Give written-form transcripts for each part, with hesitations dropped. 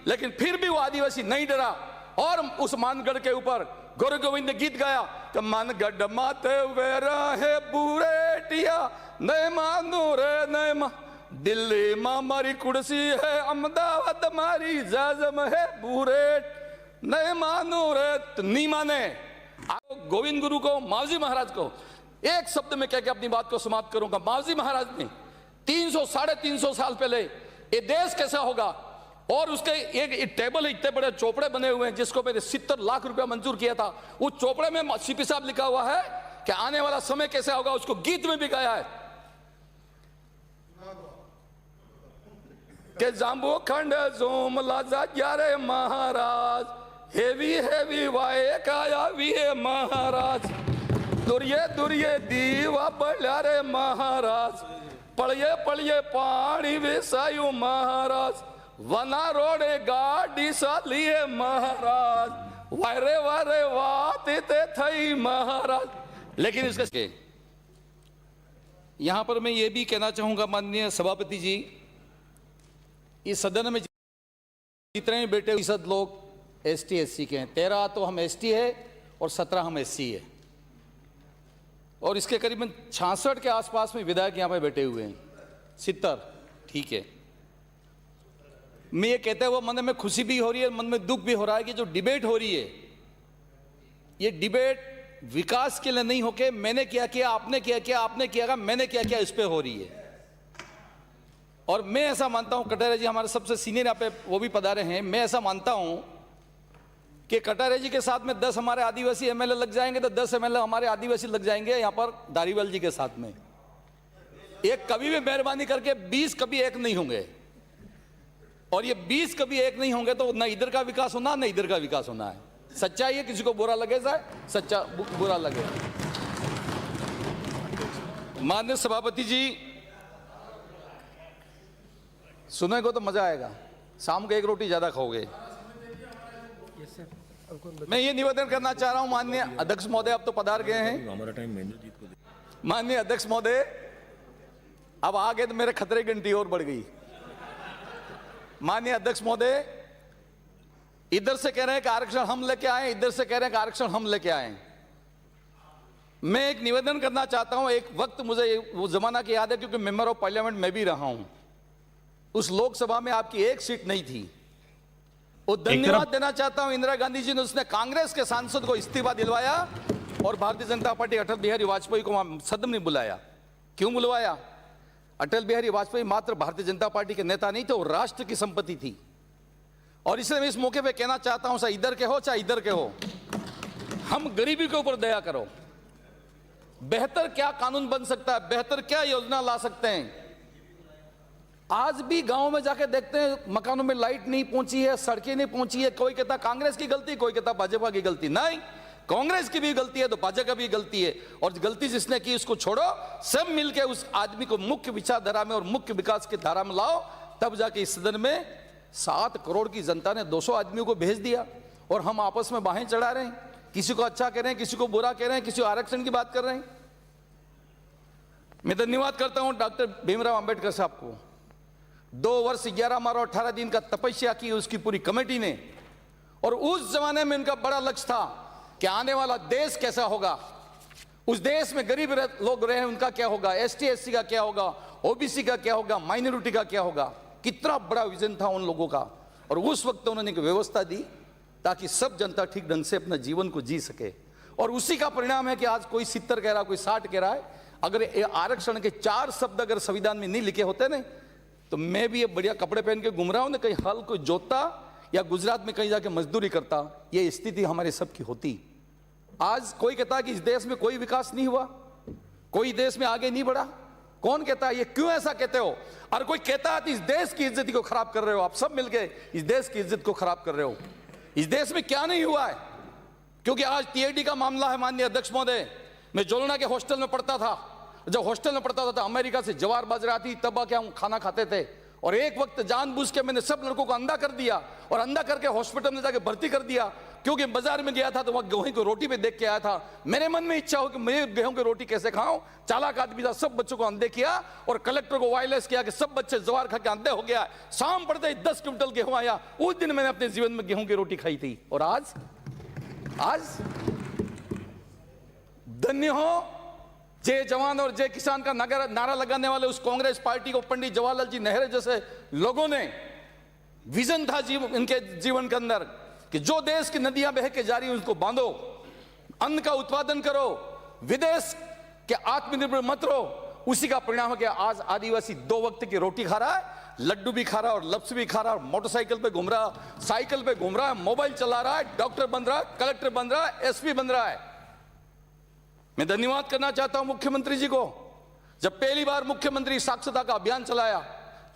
लेकिन फिर भी वो आदिवासी नहीं डरा और उस मानगढ़ के ऊपर गुरु गोविंद ने गीत गाया कि मानगढ़ माते वेरा है बुरेटिया नहीं मानू रे नहीं मा दिल्ली मां मारी कुर्सी है अहमदाबाद मारी जाजम है बुरेट नहीं मानू रे तो नहीं माने। गोविंद गुरु को मावजी महाराज को एक शब्द में कह के अपनी बात को समाप्त करूंगा। मावजी महाराज ने 300-350 साल पहले ये देश कैसा होगा और उसके एक टेबल इतने बड़े चोपड़े बने हुए हैं जिसको मैंने 70 लाख रुपया मंजूर किया था। उस चोपड़े में सीपी साहब लिखा हुआ है कि आने वाला समय कैसा होगा, उसको गीत में भी गाया है कि जाम्बू खंड जोम लाजा ग्यारे महाराज हेवी हेवी वाए काया वीए महाराज दुर्ये दुर्ये दीवा बल्यारे महाराज पड़िए पड़िए पानी वेसायु महाराज वना रोडे गाड़ी सा लिए महाराज वारे वारे वाते ते थई महाराज। लेकिन इसके यहां पर मैं ये भी कहना चाहूंगा माननीय सभापति जी, इस सदन में जितने भी बेटे फीसद लोग एसटी एससी के हैं, 13 तो हम एसटी है और 17 हम एससी है और इसके करीबन 66 के आसपास में विधायक यहाँ पे बैठे हुए हैं, 70 ठीक है। मैं ये कहते हुए मन में खुशी भी हो रही है, मन में दुख भी हो रहा है कि जो डिबेट हो रही है ये डिबेट विकास के लिए नहीं होके मैंने क्या किया आपने क्या किया आपने किया मैंने क्या किया इस पे हो रही है। और मैं ऐसा मानता हूं, कटारे जी हमारे सबसे सीनियर यहाँ पे वो भी पधारे हैं, मैं ऐसा मानता हूं कि कटारे जी के साथ में 10 हमारे आदिवासी एमएलए लग जाएंगे तो 10 एमएलए हमारे आदिवासी लग जाएंगे यहाँ पर धारीवाल जी के साथ में। एक कभी भी मेहरबानी करके 20 कभी एक नहीं होंगे और ये 20 कभी एक नहीं होंगे तो ना इधर का विकास होना ना इधर का विकास होना है। सच्चाई है, किसी को बुरा लगे जाए सच्चा बुरा लगे। माननीय सभापति जी सुनेगा तो मजा आएगा, शाम को एक रोटी ज्यादा खाओगे। मैं ये निवेदन करना चाह रहा हूं माननीय अध्यक्ष महोदय, अब तो पधार गए हैं। हमारा टाइम महेंद्रजीत को माननीय अध्यक्ष महोदय अब आगे तो मेरे खतरे की घंटी और बढ़ गई। माननीय अध्यक्ष महोदय इधर से कह रहे हैं कि आरक्षण हम लेके आए, इधर से कह रहे हैं कि आरक्षण हम लेके आए। मैं एक निवेदन करना चाहता हूं, एक वक्त मुझे वो जमाना की याद है क्योंकि मेंबर ऑफ पार्लियामेंट में भी रहा हूं, उस लोकसभा में आपकी एक सीट नहीं थी। वो धन्यवाद देना चाहता हूं इंदिरा गांधी जी ने, उसने कांग्रेस के सांसद को इस्तीफा दिलवाया और भारतीय जनता पार्टी अटल बिहारी वाजपेयी को वहां सदन में बुलाया। क्यों बुलवाया? अटल बिहारी वाजपेयी मात्र भारतीय जनता पार्टी के नेता नहीं थे, वो राष्ट्र की संपत्ति थी। और इसलिए मैं इस मौके पे कहना चाहता हूं, चाहे इधर के हो चाहे इधर के हो, हम गरीबी के ऊपर दया करो। बेहतर क्या कानून बन सकता है, बेहतर क्या योजना ला सकते हैं। आज भी गांव में जाके देखते हैं मकानों में लाइट नहीं पहुंची है, सड़कें नहीं पहुंची है। कोई कहता कांग्रेस की गलती, कोई कहता भाजपा की गलती। नहीं, कांग्रेस की भी गलती है तो भाजपा की भी गलती है। और गलती जिसने की उसको छोड़ो, सब मिलके उस आदमी को मुख्य विचारधारा में और मुख्य विकास की धारा में लाओ। तब जाके इस सदन में 7 करोड़ की जनता ने 200 आदमियों को भेज दिया और हम आपस में बाहें चढ़ा रहे हैं, किसी को अच्छा कह रहे हैं, किसी को बुरा कह रहे हैं, किसी को आरक्षण की बात कर रहे हैं। मैं धन्यवाद करता हूं डॉक्टर भीमराव अंबेडकर साहब को। 2 वर्ष 11 माह और 18 दिन का तपस्या की उसकी पूरी कमेटी ने, और उस जमाने में इनका बड़ा लक्ष्य था कि आने वाला देश कैसा होगा, उस देश में गरीब लोग रहे उनका क्या होगा, एसटी एससी का क्या होगा, ओबीसी का क्या होगा, माइनॉरिटी का क्या होगा। कितना बड़ा विजन था उन लोगों का। और उस वक्त उन्होंने एक व्यवस्था दी ताकि सब जनता ठीक ढंग से अपना जीवन को जी सके। और उसी का परिणाम है कि आज कोई 70 कह रहा, कोई 60 कह रहा है। अगर आरक्षण के 4 शब्द अगर संविधान में नहीं लिखे होते ना, तो मैं भी ये बढ़िया कपड़े पहन के घूम रहा हूं ना, कहीं हल कोई जोतता या गुजरात में कहीं जाके मजदूरी करता, ये स्थिति हमारे सबकी होती। आज कोई कहता है कि इस देश में कोई विकास नहीं हुआ, कोई देश में आगे नहीं बढ़ा। कौन कहता है? ये क्यों ऐसा कहते हो? और कोई कहता है कि इस देश की इज्जत को खराब कर रहे हो, आप सब मिलके इस देश की इज्जत को खराब कर रहे हो। इस देश में क्या नहीं हुआ है? क्योंकि आज टीआईडी का मामला है माननीय अध्यक्ष महोदय। मैं जोलना के हॉस्टल में पढ़ता था, जब हॉस्टल में पढ़ता था तो अमेरिका से जवार बाजरा आती, तब क्या हम खाना खाते थे। और एक वक्त जानबूझ के मैंने सब लड़कों को अंधा कर दिया और अंधा करके हॉस्पिटल में जाके भर्ती कर दिया। क्योंकि बाजार में गया था तो वहां गेहूं की रोटी पे देख के आया था। मेरे मन में इच्छा हो कि मैं गेहूं की रोटी कैसे खाऊं। चालाक आदमी था, सब बच्चों को अंधे किया और कलेक्टर को वायरलेस किया कि सब बच्चे जवार खा के अंधे हो गया। शाम पड़ते ही 10 क्विंटल गेहूं आया। उस दिन मैंने अपने जीवन में गेहूं की रोटी खाई थी। और आज धन्य हो जय जवान और जय किसान का नारा लगाने वाले उस कांग्रेस पार्टी को पंडित जवाहरलाल जी नेहरू जैसे लोगों ने, विजन था इनके जीवन के अंदर कि जो देश की नदियां बह के जा रही हैं उसको बांधो, अन्न का उत्पादन करो, विदेश के आत्मनिर्भर मत रहो। उसी का परिणाम है कि आज आदिवासी 2 वक्त की रोटी खा रहा है, लड्डू भी खा रहा है और लप्स भी खा रहा है, मोटरसाइकिल पे घूम रहा है, साइकिल पे घूम रहा है, मोबाइल चला रहा है, डॉक्टर बन रहा है, कलेक्टर बन रहा है, एसपी बन रहा है। मैं धन्यवाद करना चाहता हूं मुख्यमंत्री जी को। जब पहली बार मुख्यमंत्री साक्षरता का अभियान चलाया,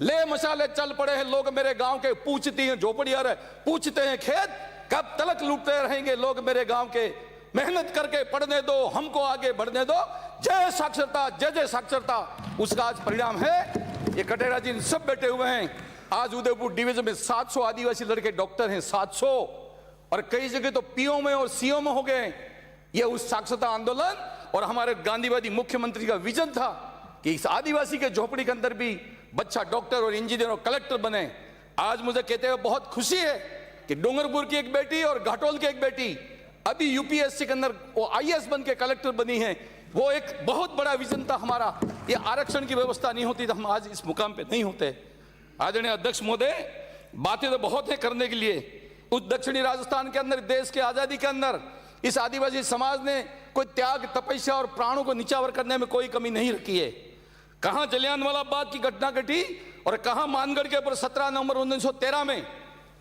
ले मशाले चल पड़े हैं लोग मेरे गांव के, पूछती हैं झोपड़ियां रहे, पूछते हैं खेत, कब तलक लूटते रहेंगे लोग मेरे गांव के, मेहनत करके पढ़ने दो, हमको आगे बढ़ने दो, जय साक्षरता, जय जय साक्षरता। उसका आज परिणाम है ये कटेरा जी सब बैठे हुए हैं। आज उदयपुर डिवीजन में 700 आदिवासी लड़के डॉक्टर हैं, 700, और कई जगह तो पीओ में और सीओ में हो गए। ये उस साक्षरता आंदोलन और हमारे गांधीवादी मुख्यमंत्री का विजन था कि इस आदिवासी के झोपड़ी के अंदर भी बच्चा डॉक्टर और इंजीनियर और कलेक्टर बने। आज मुझे कहते हुए बहुत खुशी है कि डूंगरपुर की एक बेटी और घाटोल की एक बेटी अभी यूपीएससी के अंदर वो आईएएस बन के कलेक्टर बनी है। वो एक बहुत बड़ा विजन था हमारा। ये आरक्षण की व्यवस्था नहीं होती तो हम आज इस मुकाम पे नहीं होते। आदरणीय अध्यक्ष महोदय, बातें तो बहुत है करने के लिए। उस दक्षिणी राजस्थान के अंदर, देश की आजादी के अंदर इस आदिवासी समाज ने कोई त्याग, तपस्या और प्राणों को निछावर करने में कोई कमी नहीं रखी है। कहां जलियांवाला बाग की घटना घटी और कहां मानगढ़ के ऊपर 17 नवंबर 1913 में,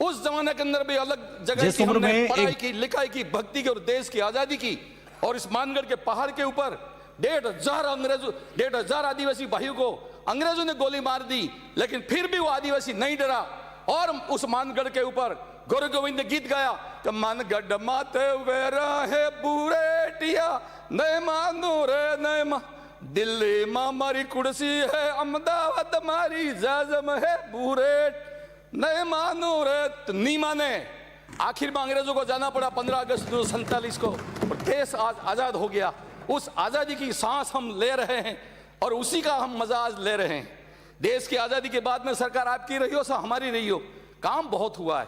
उस जमाने के अंदर भी अलग जगह की हमने पढ़ाई की, लिखाई की, भक्ति की और देश की आजादी की। और इस मानगढ़ के पहाड़ के ऊपर 1,500 आदिवासी भाइयों को अंग्रेजों ने गोली मार दी, लेकिन फिर भी वो आदिवासी नहीं डरा और उस मानगढ़ के ऊपर गुरु गोविंद ने गीत गाया कि मानगढ़ माते वेरा है बुरेटिया, नए मानो रे नए मा, दिल्ली मां मारी कुर्सी है, अहमदाबाद मारी जाजम है बुरेट, नए मानो रे। तो नहीं माने, आखिर में अंग्रेजों को जाना पड़ा 15 अगस्त 1947 को और देश आज आजाद हो गया। उस आजादी की सांस हम ले रहे हैं और उसी का हम मजा आज ले रहे हैं। देश की आजादी के बाद में सरकार आपकी रही हो, हमारी रही हो, काम बहुत हुआ है।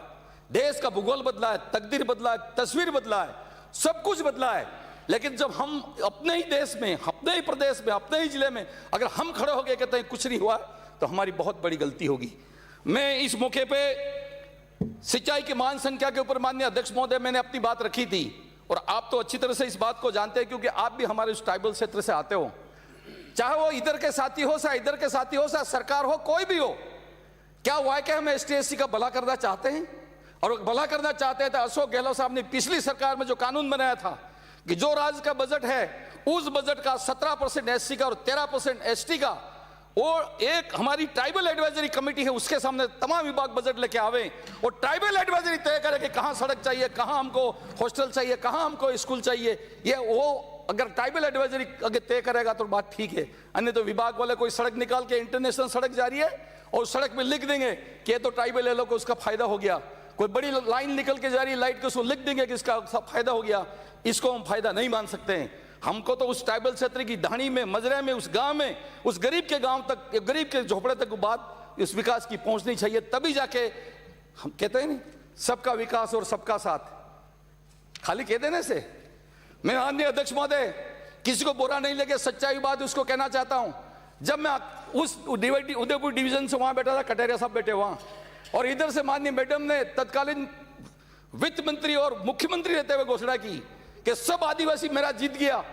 देश का भूगोल बदला है, तकदीर बदला है, तस्वीर बदला है, सब कुछ बदला है। लेकिन जब हम अपने ही देश में, अपने ही प्रदेश में, अपने ही जिले में अगर हम खड़े हो गए कहते हैं कुछ नहीं हुआ, तो हमारी बहुत बड़ी गलती होगी। मैं इस मौके पे सिंचाई की मान संख्या के ऊपर माननीय अध्यक्ष महोदय मैंने अपनी बात रखी थी और आप तो अच्छी तरह से इस बात को जानते हैं क्योंकि आप भी हमारे उस ट्राइबल क्षेत्र से आते हो। चाहे वो इधर के साथी हो, चाहे इधर के साथी हो, चाहे सरकार हो, कोई भी हो, क्या वाकई हम एसटी एससी का भला करना चाहते हैं? और भला करना चाहते हैं तो अशोक गहलोत साहब ने पिछली सरकार में जो कानून बनाया था कि जो राज्य का बजट है उस बजट का 17% एससी का और 13% एसटी का, और एक हमारी ट्राइबल एडवाइजरी कमेटी है उसके सामने तमाम विभाग बजट लेके आवे और ट्राइबल एडवाइजरी तय करे कि कहां सड़क चाहिए, कहां हमको हॉस्टल चाहिए, कहां हमको स्कूल चाहिए। ये वो अगर ट्राइबल एडवाइजरी अगर तय करेगा तो बात ठीक है, अन्य तो विभाग वाले कोई सड़क निकाल के इंटरनेशनल सड़क जा रही है और सड़क में लिख देंगे कि ये तो ट्राइबल है, लोग को उसका फायदा हो गया। कोई बड़ी लाइन निकल के जा रही है लाइट के, उसको लिख देंगे कि इसका फायदा हो गया। इसको हम फायदा नहीं मान सकते हैं। हमको तो उस ट्राइबल क्षेत्र की धाणी में, मजरे में, उस गांव में, उस गरीब के गांव तक, गरीब के झोपड़े तक बात इस विकास की पहुंचनी चाहिए, तभी जाके हम कहते हैं नहीं सबका विकास और सबका साथ। खाली कह देने से मैं माननीय अध्यक्ष महोदय किसी को बुरा नहीं लगे, सच्चाई बात उसको कहना चाहता हूं। जब मैं उस उदयपुर डिवीजन से वहां बैठा था, कटेरिया साहब बैठे वहां, और इधर से माननीय मैडम ने तत्कालीन वित्त मंत्री और मुख्यमंत्री रहते हुए घोषणा की कि सब आदिवासी मेरा जीत गया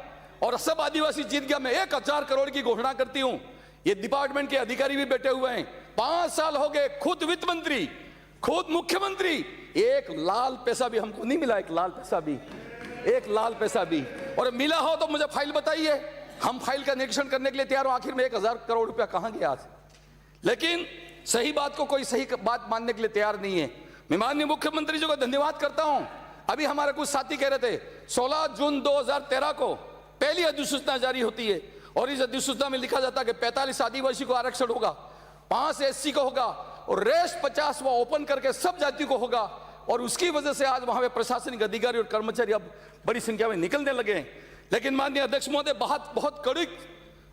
और सब आदिवासी जीत गया, मैं 1000 करोड़ की घोषणा करती हूं। ये डिपार्टमेंट के अधिकारी भी बैठे हुए हैं, 5 साल हो गए, खुद वित्त मंत्री, खुद मुख्यमंत्री, एक लाल पैसा भी हमको नहीं मिला, एक लाल पैसा भी। और मिला हो तो मुझे फाइल बताइए, हम फाइल का निरीक्षण करने के लिए तैयार हो। आखिर में 1000 करोड़ रुपया कहां गया आज? लेकिन सही बात को कोई सही बात मानने के लिए तैयार नहीं है। मैं माननीय मुख्यमंत्री जी को धन्यवाद करता हूं। अभी हमारे कुछ साथी कह रहे थे 16 जून 2013 को पहली अधिसूचना जारी होती है और इस अधिसूचना में लिखा जाता है कि 45 आदिवासी को आरक्षण होगा, 5 एससी को होगा और रेस्ट 50 वो ओपन करके सब जाति को होगा। और उसकी वजह से आज वहां पे प्रशासनिक अधिकारी और कर्मचारी अब बड़ी संख्या में निकलने लगे हैं। लेकिन माननीय अध्यक्ष महोदय, बात बहुत कड़ी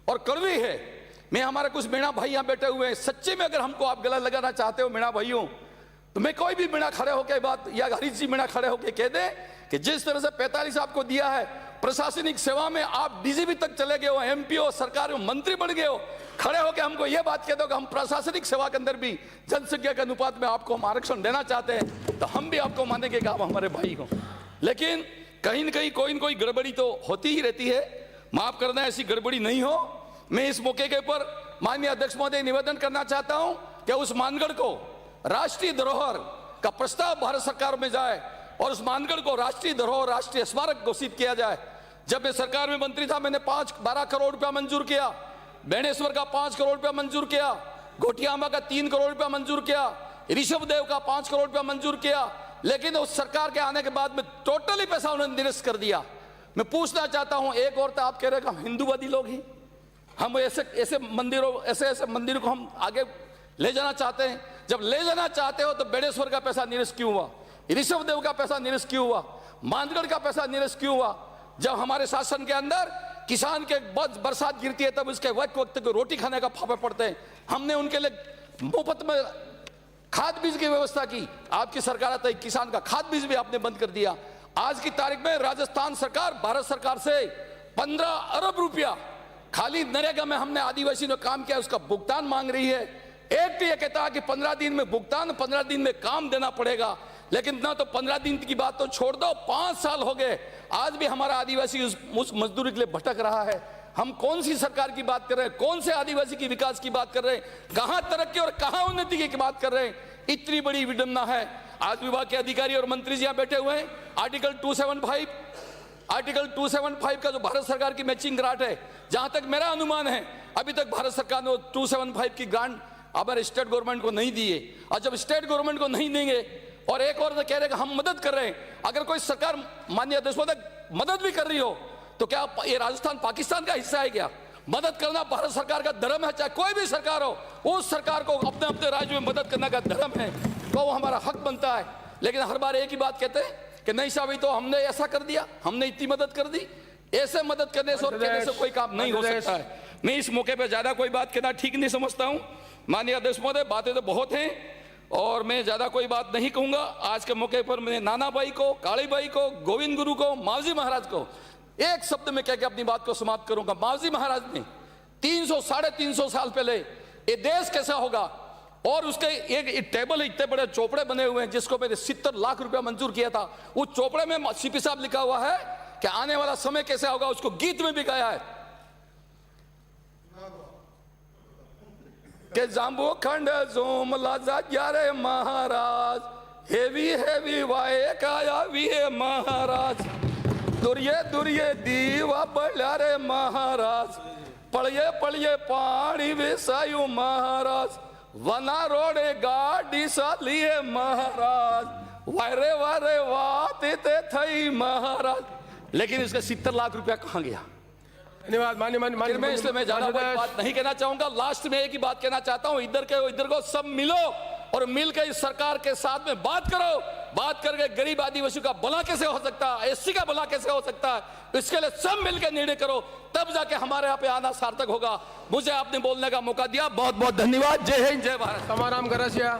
और कड़वी है। मैं, हमारे कुछ मीणा भाई यहाँ बैठे हुए हैं, सच्चे में अगर हमको आप गला लगाना चाहते हो मीणा भाइयों, तो मैं कोई भी मीणा खड़े होकर बात, या हरीश जी मीणा खड़े होकर कह दे कि जिस तरह से 45 आपको दिया है प्रशासनिक सेवा में, आप डीजीपी तक चले गए हो, एमपी हो, सरकार में मंत्री बन गए हो, खड़े होकर हमको यह बात कह दो कि हम प्रशासनिक सेवा के अंदर भी जनसंख्या के अनुपात में आपको हम आरक्षण देना चाहते हैं, तो हम भी आपको मानेंगे कि आप हमारे भाई हो। लेकिन कहीं न कहीं कोई न कोई गड़बड़ी तो होती ही रहती है, माफ करना ऐसी गड़बड़ी नहीं हो। मैं इस मौके के ऊपर माननीय अध्यक्ष महोदय निवेदन करना चाहता हूं कि उस मानगढ़ को राष्ट्रीय धरोहर का प्रस्ताव भारत सरकार में जाए और उस मानगढ़ को राष्ट्रीय धरोहर, राष्ट्रीय स्मारक घोषित किया जाए। जब मैं सरकार में मंत्री था, मैंने 12 करोड़ रुपया मंजूर किया, बेणेश्वर का 5 करोड़ रुपया मंजूर किया, गोटियामा का 3 करोड़ रुपया मंजूर किया, ऋषभदेव का 5 करोड़ रुपया मंजूर किया। लेकिन उस सरकार के आने के बाद में टोटली पैसा उन्होंने निरस्त कर दिया। मैं पूछना चाहता हूं, एक और तो आप कह रहे हैं हम हिंदूवादी लोग ही, हम ऐसे मंदिरों को हम आगे ले जाना चाहते हैं। जब ले जाना चाहते हो तो बेणेश्वर का पैसा निरस्त क्यों हुआ, ऋषभदेव का पैसा निरस्त क्यों हुआ, मानगढ़ का पैसा निरस्त क्यों हुआ? जब हमारे शासन के अंदर किसान के बरसात गिरती है तब उसके वक्त वक्त को रोटी खाने का फाफे पड़ते हैं, हमने उनके लिए मुफ्त में खाद बीज की व्यवस्था की। आपकी सरकार आते ही किसान का खाद बीज भी आपने बंद कर दिया। आज की तारीख में राजस्थान सरकार भारत सरकार से 15 अरब रुपया खाली नरेगा में हमने आदिवासी ने काम किया उसका भुगतान मांग रही है। एक्ट ये कहता है कि 15 दिन में भुगतान, 15 दिन में काम देना पड़ेगा। लेकिन ना तो 15 दिन की बात तो छोड़ दो, 5 साल हो गए, आज भी हमारा आदिवासी उस मजदूरी के लिए भटक रहा है। हम कौन सी सरकार की बात कर रहे हैं, कौन से आदिवासी की विकास की बात कर रहे हैं, कहां तरक्की और कहां उन्नति की बात कर रहे हैं? इतनी बड़ी विडंबना है। आज विभाग के अधिकारी और मंत्री जी यहां बैठे हुए हैं। आर्टिकल 275 का जो भारत सरकार की मैचिंग ग्रांट है, जहां तक मेरा अनुमान है अभी तक भारत सरकार ने 275 की ग्रांट हमारे स्टेट गवर्नमेंट को नहीं दी है। और जब स्टेट गवर्नमेंट को नहीं देंगे और एक और कह रहे हैं कि हम मदद कर रहे हैं, अगर कोई सरकार माननीय अध्यक्ष महोदय मदद भी कर रही हो तो क्या ये राजस्थान पाकिस्तान का हिस्सा है क्या? मदद करना भारत सरकार का धर्म है, चाहे कोई भी सरकार हो, उस सरकार को अपने अपने राज्य में मदद करने का धर्म है, तो वो हमारा हक बनता है। लेकिन हर बार एक ही बात कहते हैं कि नहीं साहब तो हमने ऐसा कर दिया, हमने इतनी मदद कर दी। ऐसे मदद करने से और कहने से कोई काम नहीं हो सकता है। मैं इस मौके पर ज्यादा कोई बात कहना ठीक नहीं समझता हूं। माननीय अध्यक्ष महोदय, बातें तो बहुत हैं और मैं ज्यादा कोई बात नहीं कहूंगा। आज के मौके पर मैंने नाना भाई को, काली भाई को, गोविंद गुरु को, मावजी महाराज को एक शब्द में कह के अपनी बात को समाप्त करूंगा। मावजी महाराज ने 300-350 साल पहले ये देश कैसा होगा, और उसके एक टेबल इतने बड़े चौपड़े बने हुए हैं जिसको मैंने 70 लाख रुपया मंजूर किया था। उस चौपड़े में सीपी साहब लिखा हुआ है कि आने वाला समय कैसा होगा, उसको गीत में भी गाया है कि जाम्बू खंड जोमला जा रे महाराज, हेवी हेवी वाए काया वी महाराज, दुर्ये दुर्ये दीवा पड़ा रे महाराज, पड़िए पड़िए पानी विसायु महाराज, वना रोडे गाड़ी सालिए महाराज, वारे वारे वाते थई महाराज। लेकिन इसका 70 लाख रुपया कहां गया? धन्यवाद। मान्य मैं इसलिए मैं ज्यादा कोई बात नहीं कहना चाहूंगा। लास्ट में एक ही बात कहना चाहता हूं, इधर के इधर को सब मिलो और मिलकर इस सरकार के साथ में बात करो। बात करके गरीब आदिवासी का भला कैसे हो सकता है, एससी का भला कैसे हो सकता है, इसके लिए सब मिलकर निर्णय करो, तब जाके हमारे यहाँ पे आना सार्थक होगा। मुझे आपने बोलने का मौका दिया, बहुत बहुत धन्यवाद। जय हिंद, जय भारत। समाराम गरसिया।